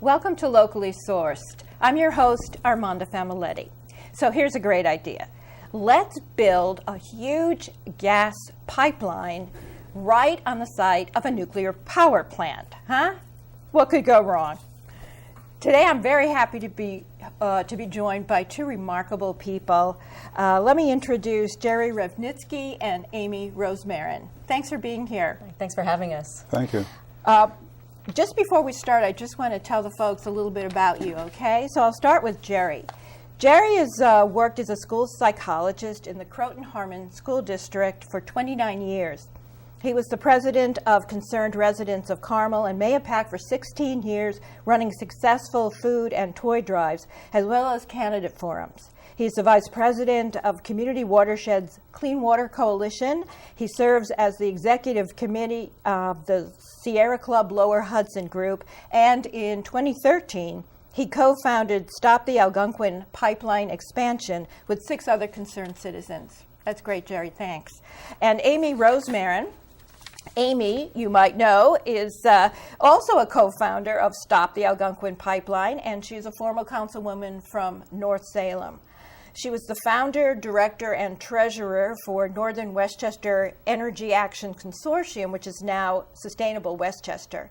Welcome to Locally Sourced. I'm your host, Armanda Familetti. So here's a great idea. Let's build a huge gas pipeline right on the site of a nuclear power plant, huh? What could go wrong? Today I'm very happy to be joined by two remarkable people. Let me introduce Jerry Revnitsky and Amy Rosemarin. Thanks for being here. Thanks for having us. Thank you. Just before we start, I just want to tell the folks a little bit about you, okay? So I'll start with Jerry. Jerry has worked as a school psychologist in the Croton-Harmon School District for 29 years. He was the president of Concerned Residents of Carmel and Mahopac for 16 years, running successful food and toy drives, as well as candidate forums. He's the vice president of Community Watersheds Clean Water Coalition. He serves as the executive committee of the Sierra Club Lower Hudson Group, and in 2013, he co-founded Stop the Algonquin Pipeline Expansion with 6 other concerned citizens. That's great, Jerry, thanks. And Amy Rosemarin. Amy, you might know, is also a co-founder of Stop the Algonquin Pipeline, and she's a former councilwoman from North Salem. She was the founder, director, and treasurer for Northern Westchester Energy Action Consortium, which is now Sustainable Westchester.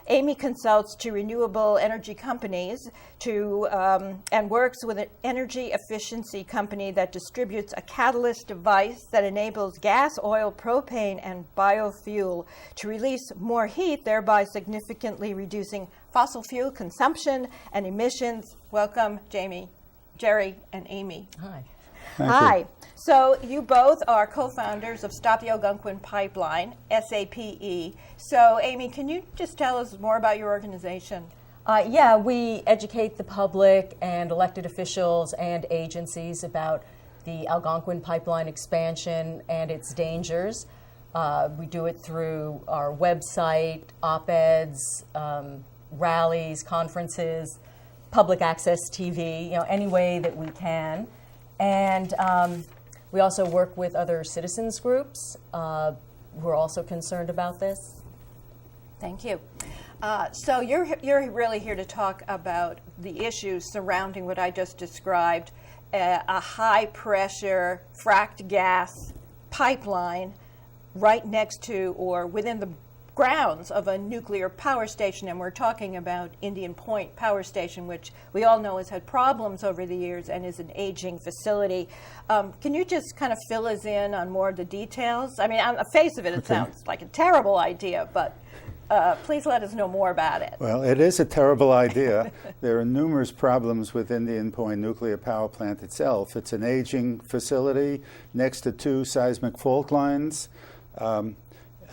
Amy consults to renewable energy companies and works with an energy efficiency company that distributes a catalyst device that enables gas, oil, propane, and biofuel to release more heat, thereby significantly reducing fossil fuel consumption and emissions. Welcome, Jerry, and Amy. Hi. Hi. So you both are co-founders of Stop the Algonquin Pipeline, SAPE. So Amy, can you just tell us more about your organization? Yeah, we educate the public and elected officials and agencies about the Algonquin Pipeline expansion and its dangers. We do it through our website, op-eds, rallies, conferences, public access TV, any way that we can. And we also work with other citizens groups who are also concerned about this. Thank you. So you're really here to talk about the issues surrounding what I just described, a high-pressure fracked gas pipeline right next to or within the grounds of a nuclear power station, and we're talking about Indian Point Power Station, which we all know has had problems over the years and is an aging facility. Can you just kind of fill us in on more of the details? I mean, on the face of it, it sounds like a terrible idea, but please let us know more about it. Well, it is a terrible idea. There are numerous problems with Indian Point Nuclear Power Plant itself. It's an aging facility next to 2 seismic fault lines. There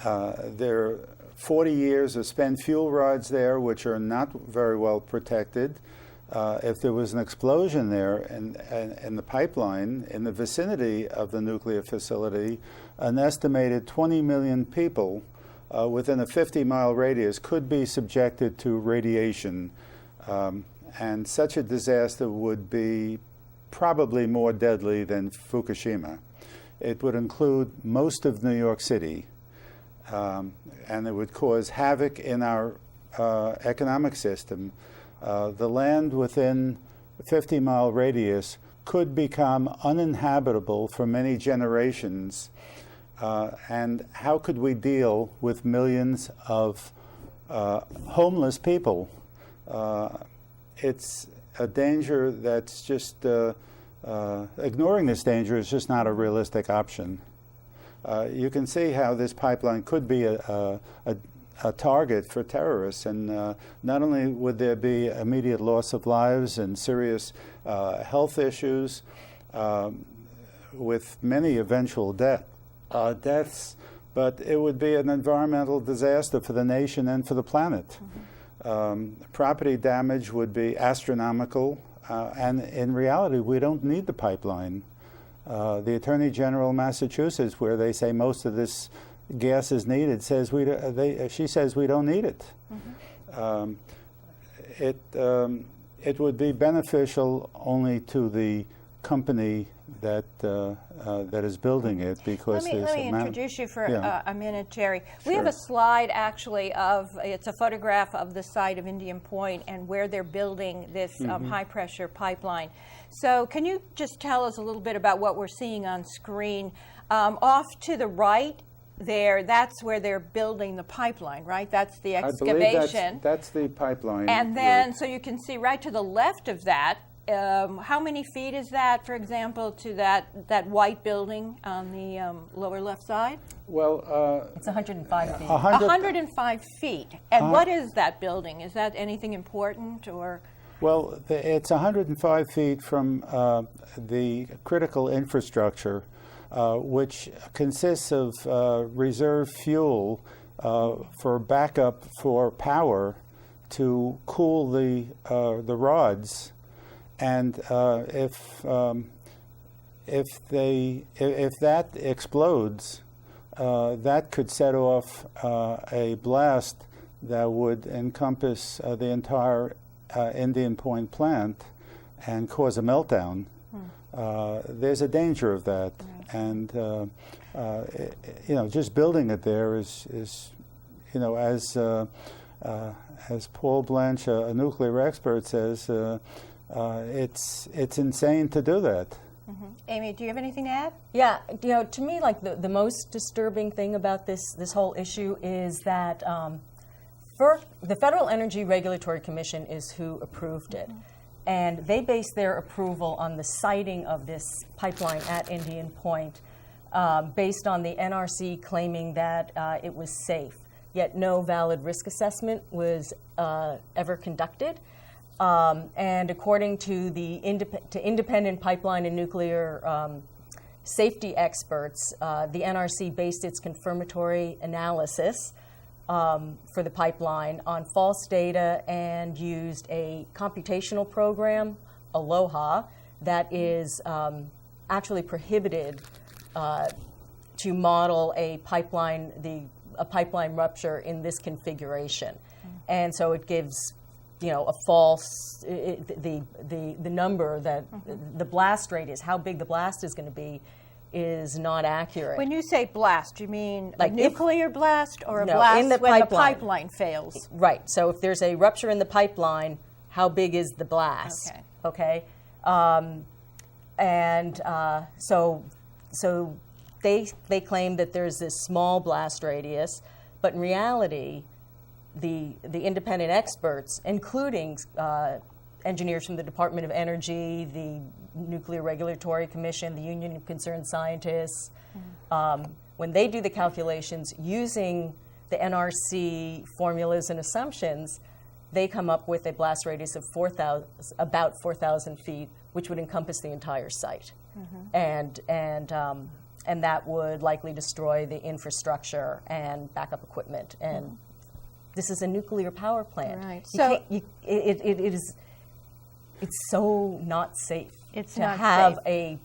are 40 years of spent fuel rods there, which are not very well protected. If there was an explosion there in the pipeline in the vicinity of the nuclear facility, an estimated 20 million people within a 50-mile radius could be subjected to radiation. And such a disaster would be probably more deadly than Fukushima. It would include most of New York City. And it would cause havoc in our economic system. The land within a 50-mile radius could become uninhabitable for many generations. And how could we deal with millions of homeless people? It's a danger that's just, ignoring this danger is just not a realistic option. You can see how this pipeline could be a target for terrorists, and not only would there be immediate loss of lives and serious health issues with many eventual deaths, but it would be an environmental disaster for the nation and for the planet. Property damage would be astronomical, and in reality, we don't need the pipeline. The Attorney General of Massachusetts, where they say most of this gas is needed, says she says we don't need it. It would be beneficial only to the company that is building it, because Let me introduce you for a minute, Jerry. We have a slide actually it's a photograph of the site of Indian Point and where they're building this high pressure pipeline. So can you just tell us a little bit about what we're seeing on screen? Off to the right there, that's where they're building the pipeline, right? That's the excavation. I believe that's the pipeline. And then, so you can see right to the left of that, how many feet is that, for example, to that white building on the lower left side? Well, it's 105 feet. 105 feet. And what is that building? Is that anything important, or? Well, it's 105 feet from the critical infrastructure, which consists of reserve fuel for backup for power to cool the rods, and if that explodes, that could set off a blast that would encompass the entire Indian Point plant and cause a meltdown. There's a danger of that, and just building it there is as Paul Blanche, a nuclear expert, says, it's insane to do that. Amy, do you have anything to add? Yeah, to me, like the most disturbing thing about this whole issue is that the Federal Energy Regulatory Commission is who approved it. And they based their approval on the siting of this pipeline at Indian Point based on the NRC claiming that it was safe, yet no valid risk assessment was ever conducted. And according to the independent pipeline and nuclear safety experts, the NRC based its confirmatory analysis for the pipeline on false data and used a computational program, Aloha, that is actually prohibited to model a pipeline rupture in this configuration. And so it gives a false, the number that the blast rate is, how big the blast is going to be, is not accurate. When you say blast, you mean like a nuclear blast or a no, blast in the when pipeline. the pipeline fails? Right. So if there's a rupture in the pipeline, how big is the blast? Okay. So they claim that there's this small blast radius, but in reality, the independent experts, including engineers from the Department of Energy, the Nuclear Regulatory Commission, the Union of Concerned Scientists, when they do the calculations using the NRC formulas and assumptions, they come up with a blast radius of about 4,000 feet, which would encompass the entire site, and that would likely destroy the infrastructure and backup equipment. And this is a nuclear power plant. Right. It's so not safe to have a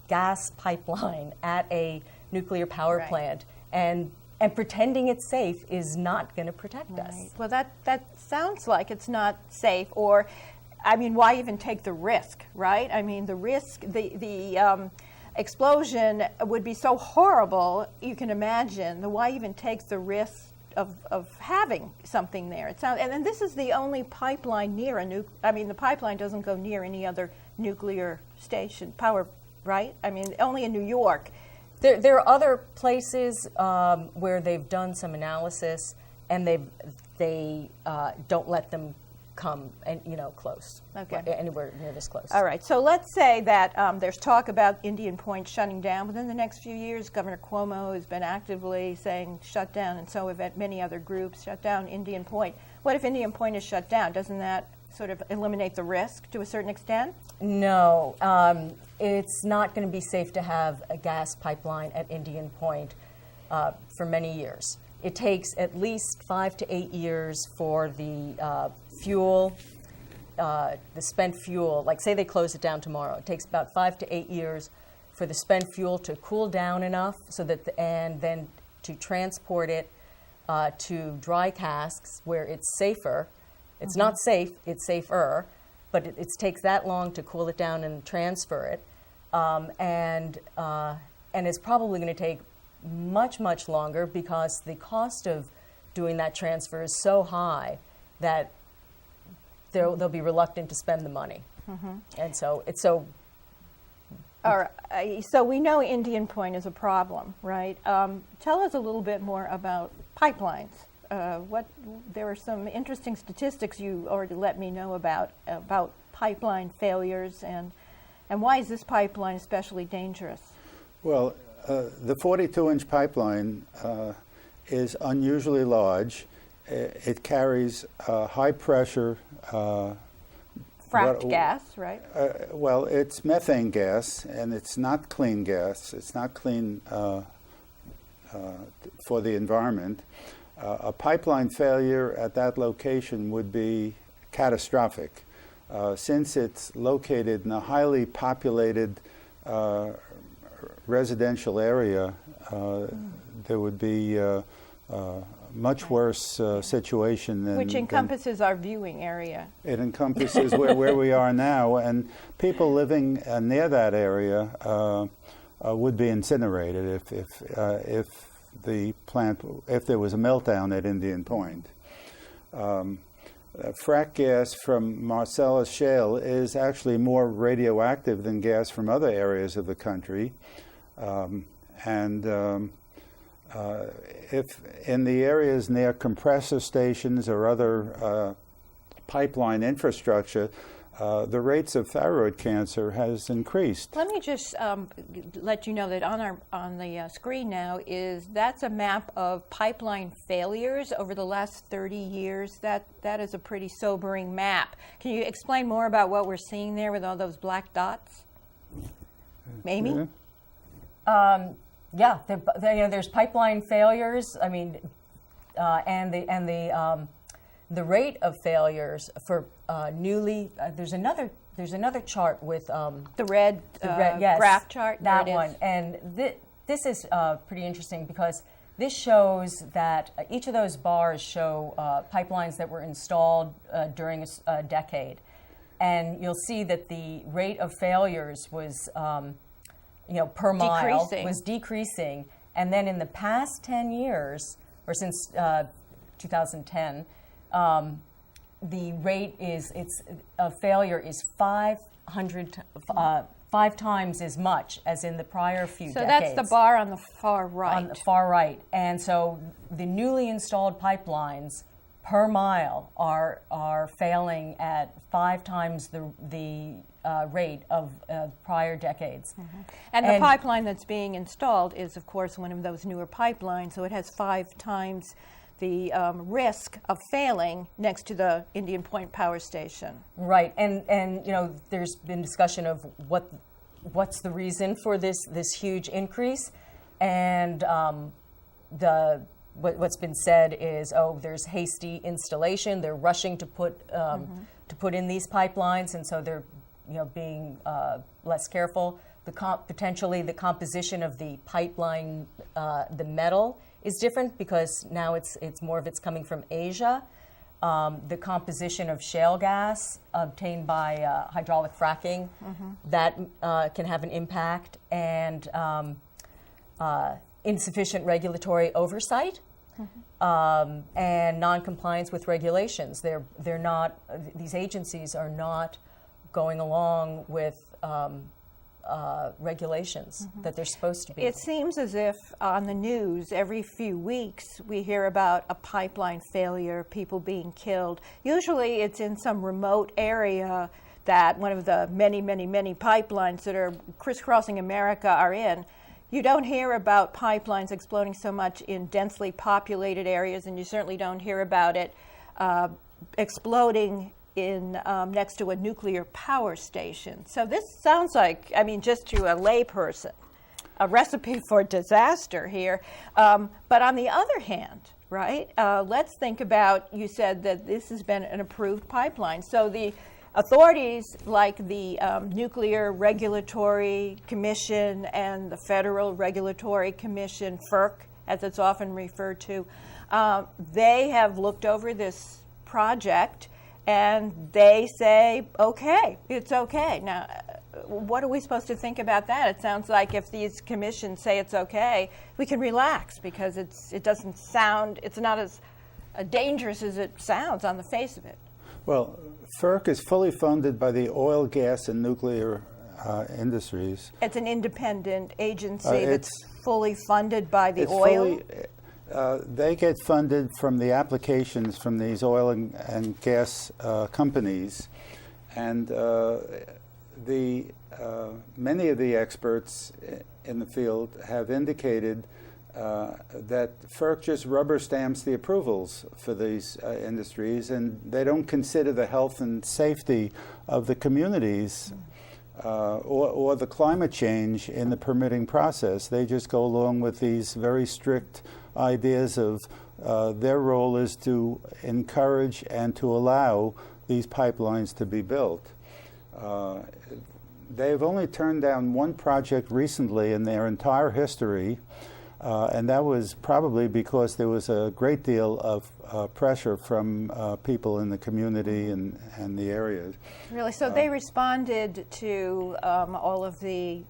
gas pipeline at a nuclear power plant, and pretending it's safe is not going to protect us. Well, that sounds like it's not safe, or, I mean, why even take the risk, right? I mean, the risk, the explosion would be so horrible, you can imagine. Why even take the risk of having something there? It sounds, and this is the only pipeline near the pipeline doesn't go near any other nuclear station power, right? I mean, only in New York. There are other places where they've done some analysis, and they don't let them come close, anywhere near this close. All right. So let's say that there's talk about Indian Point shutting down within the next few years. Governor Cuomo has been actively saying shut down, and so have many other groups shut down Indian Point. What if Indian Point is shut down? Doesn't that sort of eliminate the risk to a certain extent? No. It's not going to be safe to have a gas pipeline at Indian Point for many years. It takes at least 5 to 8 years for the fuel, the spent fuel, like say they close it down tomorrow. It takes about 5 to 8 years for the spent fuel to cool down enough so that, and then to transport it to dry casks where it's safer. It's not safe, it's safer, but it takes that long to cool it down and transfer it. and it's probably going to take much longer because the cost of doing that transfer is so high that they'll be reluctant to spend the money. And so it's so. All right, so we know Indian Point is a problem, right? Tell us a little bit more about pipelines. There are some interesting statistics you already let me know about pipeline failures, and why is this pipeline especially dangerous? Well, the 42-inch pipeline is unusually large. It carries high pressure. Fracked gas, right? Well, it's methane gas, and it's not clean gas. It's not clean for the environment. A pipeline failure at that location would be catastrophic. Since it's located in a highly populated residential area, there would be much worse situation than... Which encompasses our viewing area. It encompasses where we are now, and people living near that area would be incinerated if there was a meltdown at Indian Point. Frack gas from Marcellus Shale is actually more radioactive than gas from other areas of the country, if in the areas near compressor stations or other pipeline infrastructure, the rates of thyroid cancer has increased. Let me just let you know that on the screen now that's a map of pipeline failures over the last 30 years. That is a pretty sobering map. Can you explain more about what we're seeing there with all those black dots? Amy? Yeah, there's pipeline failures. I mean, and the rate of failures for newly. There's another chart with the red yes, graph chart. That one, and this is pretty interesting because this shows that each of those bars show pipelines that were installed during a decade, and you'll see that the rate of failures was. Per mile was decreasing. And then in the past 10 years, or since 2010, the rate of failure is 5 times as much as in the prior few decades. So that's the bar on the far right. On the far right. And so the newly installed pipelines per mile are failing at 5 times the rate of prior decades. And the pipeline that's being installed is, of course, one of those newer pipelines, so it has 5 times the risk of failing next to the Indian Point Power Station. Right, and there's been discussion of what's the reason for this huge increase, and what's been said is, there's hasty installation. They're rushing to put in these pipelines, and so they're being less careful. Potentially the composition of the pipeline, the metal is different because now it's more of it's coming from Asia. The composition of shale gas obtained by hydraulic fracking, that can have an impact, and insufficient regulatory oversight, and non-compliance with regulations. They're not; these agencies are not going along with regulations that they're supposed to be. It seems as if on the news every few weeks we hear about a pipeline failure, people being killed. Usually it's in some remote area that one of the many pipelines that are crisscrossing America are in. You don't hear about pipelines exploding so much in densely populated areas, and you certainly don't hear about it exploding in next to a nuclear power station. So this sounds like, just to a layperson, a recipe for disaster here. But on the other hand, right, let's think about, you said that this has been an approved pipeline. So the authorities like the Nuclear Regulatory Commission and the Federal Regulatory Commission, FERC, as it's often referred to, they have looked over this project and they say, okay, it's okay. Now, what are we supposed to think about that? It sounds like if these commissions say it's okay, we can relax because it doesn't sound, it's not as dangerous as it sounds on the face of it. Well, FERC is fully funded by the oil, gas, and nuclear industries. It's an independent agency that's fully funded by the oil? They get funded from the applications from these oil and gas companies. And many of the experts in the field have indicated that FERC just rubber stamps the approvals for these industries, and they don't consider the health and safety of the communities or the climate change in the permitting process. They just go along with these very strict ideas of their role is to encourage and to allow these pipelines to be built. They've only turned down one project recently in their entire history, and that was probably because there was a great deal of pressure from people in the community and the area. Really? So they responded to all of the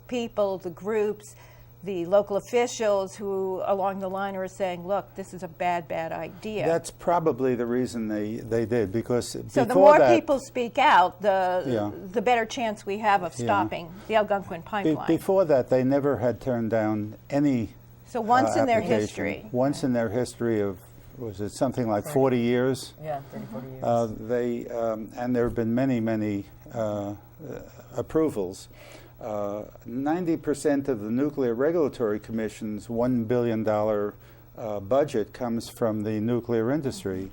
people, the groups, the local officials who along the line are saying, look, this is a bad idea. That's probably the reason they did, because so the more people speak out, the better chance we have of stopping the Algonquin pipeline. Before that, they never had turned down any So once in their history. Once in their history of, was it something like 40 years? Yeah, 30, 40 years. And there have been many approvals. 90% of the Nuclear Regulatory Commission's $1 billion budget comes from the nuclear industry.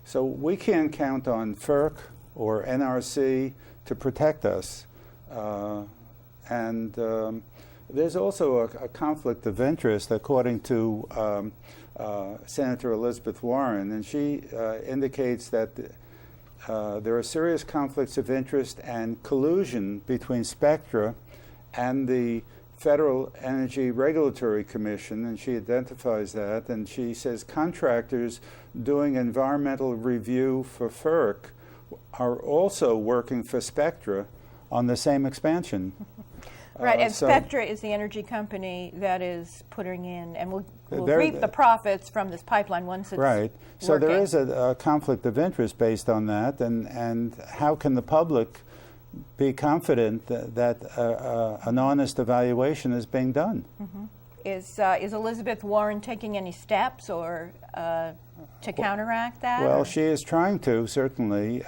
So we can't count on FERC or NRC to protect us. There's also a conflict of interest, according to Senator Elizabeth Warren, and she indicates that there are serious conflicts of interest and collusion between Spectra and the Federal Energy Regulatory Commission, and she identifies that, and she says contractors doing environmental review for FERC are also working for Spectra on the same expansion. Right, and Spectra is the energy company that is putting in, and will reap the profits from this pipeline once it's right. So working. there is a conflict of interest based on that, and how can the public be confident that an honest evaluation is being done? Mm-hmm. Is Elizabeth Warren taking any steps or to counteract that? Well, she is trying to, certainly.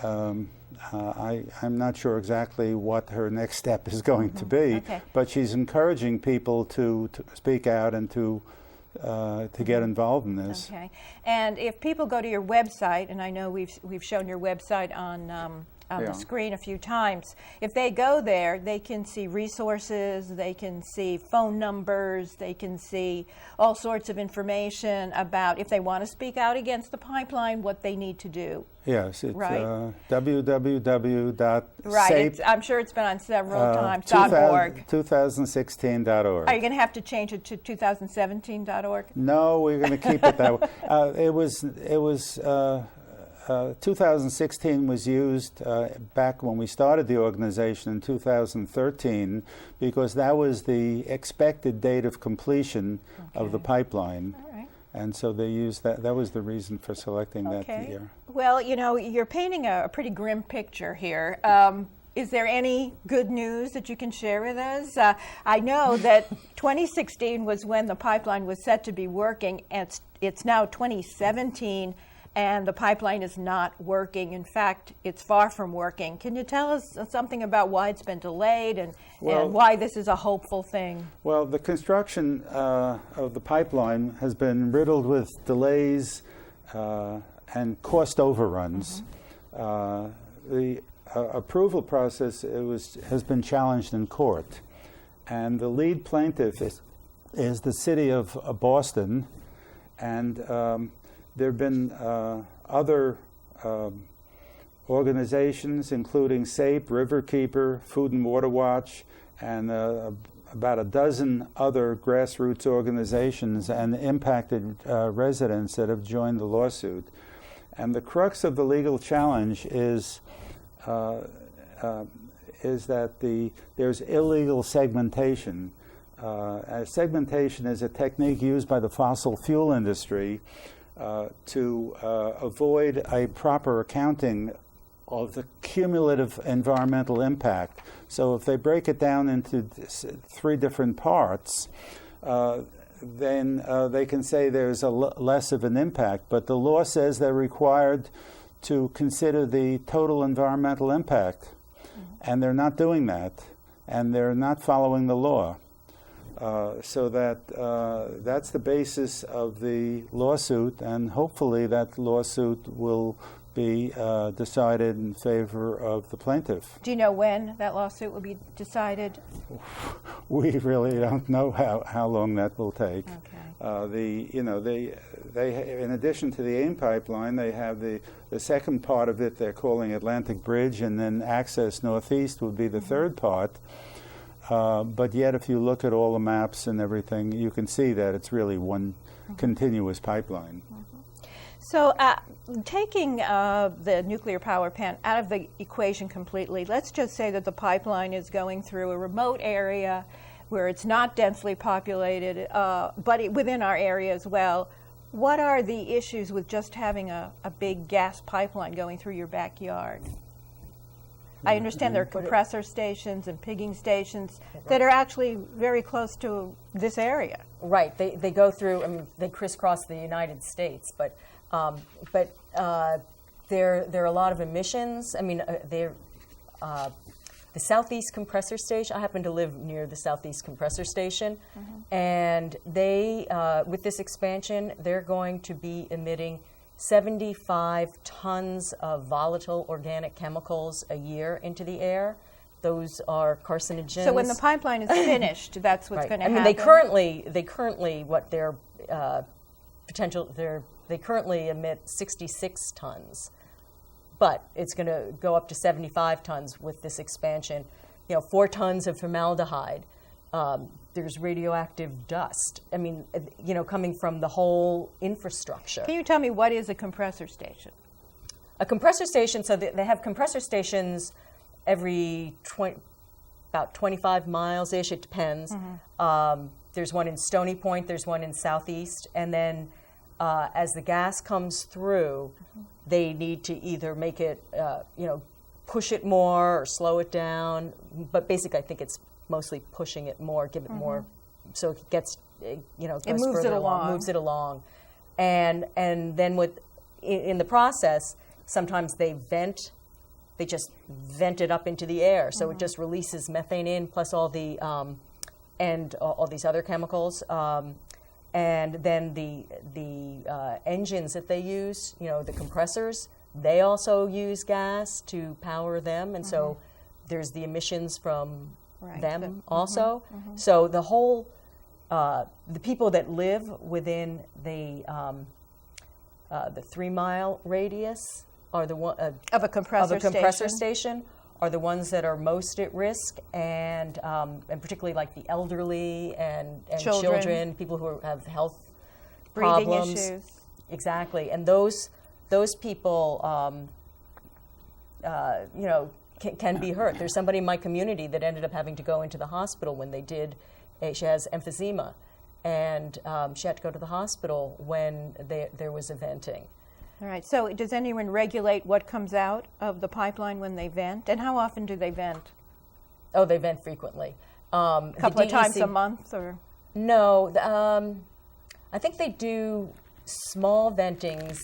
I'm not sure exactly what her next step is going to be, but she's encouraging people to speak out and to get involved in this. Okay. And if people go to your website, and I know we've shown your website on the screen a few times, if they go there, they can see resources, they can see phone numbers, they can see all sorts of information about if they want to speak out against the pipeline, what they need to do. Yes, it's www.sape. I'm sure it's been on several times. .org. 2016.org. Are you going to have to change it to 2017.org? No, we're going to keep it that way. It was 2016 was used back when we started the organization in 2013, because that was the expected date of completion of the pipeline. All right. And so they used that. That was the reason for selecting that year. Well, you know, you're painting a pretty grim picture here. Is there any good news that you can share with us? I know that 2016 was when the pipeline was set to be working, and it's now 2017, and the pipeline is not working. In fact, it's far from working. Can you tell us something about why it's been delayed and why this is a hopeful thing? Well, the construction of the pipeline has been riddled with delays and cost overruns. The approval process has been challenged in court, and the lead plaintiff is the city of Boston, and there have been other organizations, including SAPE, Riverkeeper, Food and Water Watch, and about a dozen other grassroots organizations and impacted residents that have joined the lawsuit. And the crux of the legal challenge is is that there's illegal segmentation. Segmentation is a technique used by the fossil fuel industry to avoid a proper accounting of the cumulative environmental impact. So if they break it down into 3 different parts, then they can say there's less of an impact. But the law says they're required to consider the total environmental impact. And they're not doing that. And they're not following the law. So that's the basis of the lawsuit. And hopefully that lawsuit will be decided in favor of the plaintiff. Do you know when that lawsuit will be decided? We really don't know how long that will take. Okay. They in addition to the AIM pipeline, they have the second part of it they're calling Atlantic Bridge, and then Access Northeast would be the third part. But yet, if you look at all the maps and everything, you can see that it's really one continuous pipeline. So taking the nuclear power plant out of the equation completely, let's just say that the pipeline is going through a remote area where it's not densely populated, but within our area as well. What are the issues with just having a big gas pipeline going through your backyard? I understand there are compressor stations and pigging stations that are actually very close to this area. Right. They go through, I mean, they crisscross the United States, but there are a lot of emissions. I mean, the Southeast Compressor Station, I happen to live near the Southeast Compressor Station, and they, with this expansion, they're going to be emitting 75 tons of volatile organic chemicals a year into the air. Those are carcinogens. So when the pipeline is finished, that's what's going to happen? I mean, they currently what their potential, they currently emit 66 tons, but it's going to go up to 75 tons with this expansion. 4 tons of formaldehyde. There's radioactive dust. I mean, coming from the whole infrastructure. Can you tell me what is a compressor station? A compressor station, so they have compressor stations every about 25 miles-ish, it depends. There's one in Stony Point, there's one in Southeast, and then as the gas comes through, they need to either make it, push it more or slow it down, but basically I think it's mostly pushing it more, give it more, so it gets, goes moves further it along. Moves it along. And then in the process, sometimes they just vent it up into the air, so it just releases methane in, plus all the, and all these other chemicals. And then the engines that they use, the compressors, they also use gas to power them, and so there's the emissions from them also. So the whole, the people that live within the 3-mile radius are the one of a compressor station are the ones that are most at risk, and particularly like the elderly and children, people who have health breathing problems. issues. Exactly, and those people, can be hurt. There's somebody in my community that ended up having to go into the hospital when they did. She has emphysema, and she had to go to the hospital when there was a venting. All right. So does anyone regulate what comes out of the pipeline when they vent? And how often do they vent? Oh, they vent frequently. A couple of times a month, or? No. I think they do small ventings.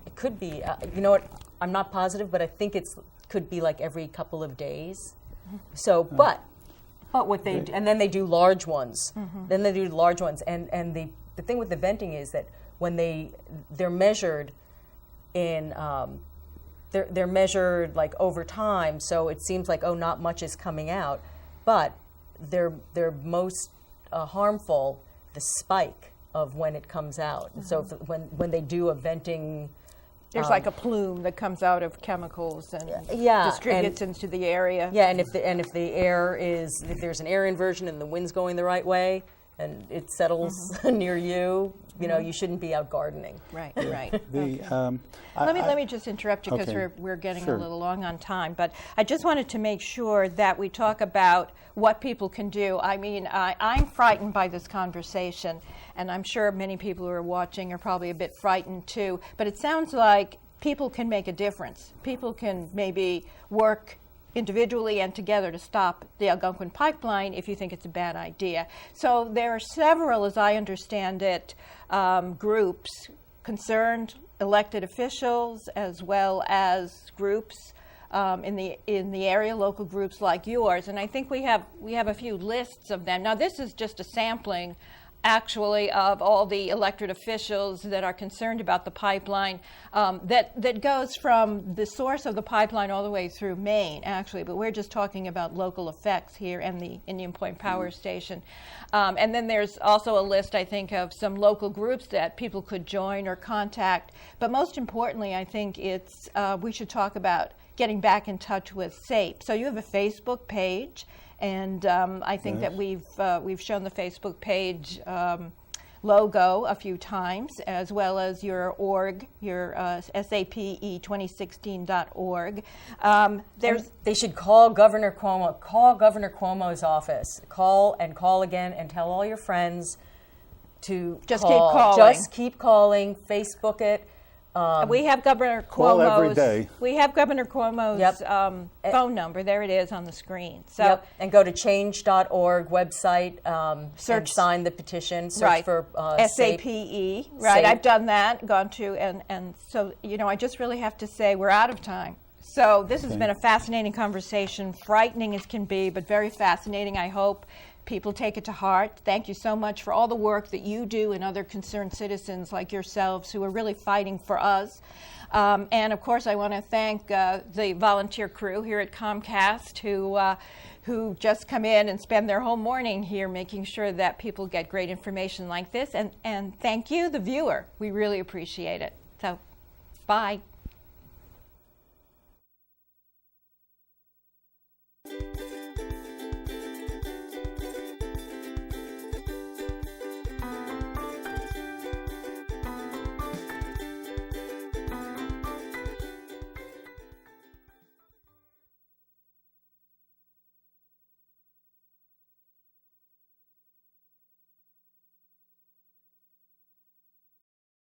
It could be, you know what, I'm not positive, but I think could be like every couple of days. So, but what they do, and then they do large ones. Then they do large ones, and the thing with the venting is that when they're measured in they're measured like over time, so it seems like not much is coming out, but they're most harmful the spike of when it comes out. So when they do a venting, there's like a plume that comes out of chemicals and distributes into the area. Yeah, and if there's an air inversion and the wind's going the right way and it settles near you, You know, you shouldn't be out gardening. Right, right. Let me just interrupt you because Okay. we're getting Sure. a little long on time. But I just wanted to make sure that we talk about what people can do. I mean, I'm frightened by this conversation, and I'm sure many people who are watching are probably a bit frightened too. But it sounds like people can make a difference. People can maybe work individually and together to stop the Algonquin pipeline if you think it's a bad idea. So there are several, as I understand it, groups, concerned elected officials, as well as groups in the area, local groups like yours. And I think we have a few lists of them. Now, this is just a sampling, actually, of all the elected officials that are concerned about the pipeline, that goes from the source of the pipeline all the way through Maine, actually, but we're just talking about local effects here and the Indian Point Power Station. And then there's also a list, I think, of some local groups that people could join or contact. But most importantly, I think it's we should talk about getting back in touch with SAPE. So you have a Facebook page. And I think that we've shown the Facebook page logo a few times, as well as your org, your SAPE2016.org. They should call Governor Cuomo. Call Governor Cuomo's office. Call again and tell all your friends to Just call. keep calling. Just keep calling. Facebook it. We have Governor Call every Cuomo's. day. We have Governor Cuomo's Yep. phone number. There it is on the screen. So Yep. And go to change.org website. Search- and sign the petition. Search right. for SAPE. Right. SAPE. I've done that. Gone to and so I just really have to say we're out of time. So this has been a fascinating conversation, frightening as can be, but very fascinating. I hope people take it to heart. Thank you so much for all the work that you do and other concerned citizens like yourselves who are really fighting for us. And of course, I want to thank the volunteer crew here at Comcast who just come in and spend their whole morning here making sure that people get great information like this. And thank you, the viewer. We really appreciate it. So, bye.